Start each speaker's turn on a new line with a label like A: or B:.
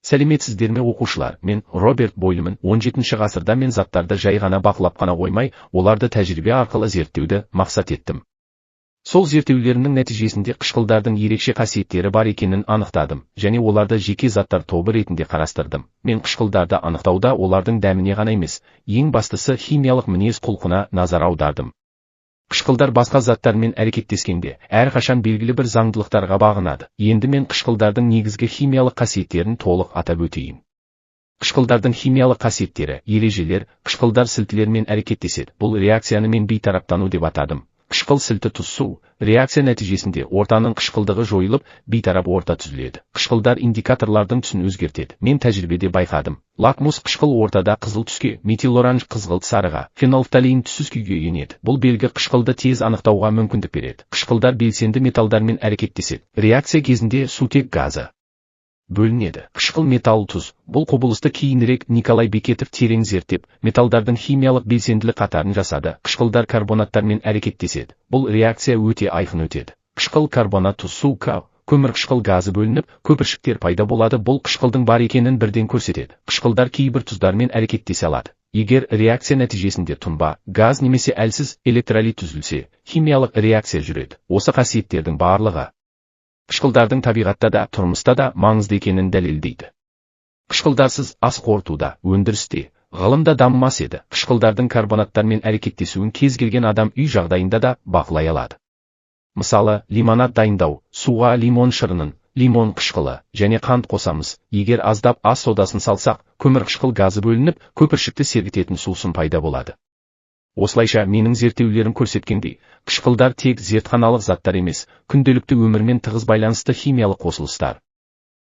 A: Сәлеметсіздер ме оқушылар, мен Роберт Бойлман. 17 ғасырда мен заттарды жай ғана бақылап қана қоймай, оларды тәжірибе арқылы зерттеуді мақсат еттім. Сол зерттеулерімнің нәтижесінде қышқылдардың ерекше қасиеттері бар екенін анықтадым, және оларды жеке заттар тобы ретінде қарастырдым. Мен қышқылдарды анықтауда олардың дәміне ғана емес, ең бастысы химиялық мінез-құлқына назар аудардым. Қышқылдар басқа заттармен әрекеттескенде, әрқашан белгілі бір заңдылықтарға бағынады. Енді мен қышқылдардың негізгі химиялық қасиеттерін толық атап өтейін. Қышқылдардың химиялық қасиеттері, ережелер. Қышқылдар сілтілермен әрекеттеседі. Бұл реакцияны мен бейтараптану деп атадым. Қышқыл сілті тұз су. Реакция нәтижесінде ортаның қышқылдығы жойылып, бейтарап орта түзіледі. Қышқылдар индикаторлардың түсін өзгертеді. Мен тәжірибеде байқадым. Лакмус қышқыл ортада қызыл түске, метилоранж қызғылт сарыға, фенолфталеин түссіз күйге енеді. Бұл белгі қышқылды тез анықтауға мүмкіндік береді. Қышқылдар белсенді металдармен әрекеттеседі. Реакция кезінде сутек газы бөлінеді. Қышқыл металл тұз. Бұл құбылысты кейінірек Николай Бекетов терең зерттеп, металдардың химиялық белсенділік қатарын жасады. Қышқылдар карбонаттармен әрекеттеседі. Бұл реакция өте айқын өтеді. Қышқыл карбонат тұз су көмір қышқыл газы бөлініп, көпіршіктер пайда болады. Бұл қышқылдың бар екенін бірден көрсетеді. Қышқылдар кейбір тұздармен әрекеттесе алады. Егер реакция нәтижесінде тұнба, газ немесе әлсіз электролит түзілсе, химиялық реакция жүреді. Осы қасиеттердің барлығы қышқылдардың табиғатта да, тұрмыста да маңызды екенін дәлелдейді. Қышқылдарсыз ас қорытуда, өндірісте, ғылымда дамымас еді. Қышқылдардың карбонаттармен әрекеттесуін кез келген адам үй жағдайында да бақылай алады. Мысалы, лимонад дайындау, суға лимон шырынын, лимон қышқылы және қант қосамыз. Егер аздап ас содасын салсақ, көмір қышқыл газы бөлініп, көпіршікті сергітетін сусын пайда болады. Осылайша менің зерттеулерім көрсеткендей, қышқылдар тек зертханалық заттар емес, күнделікті өмірмен тығыз байланысты химиялық қосылыстар.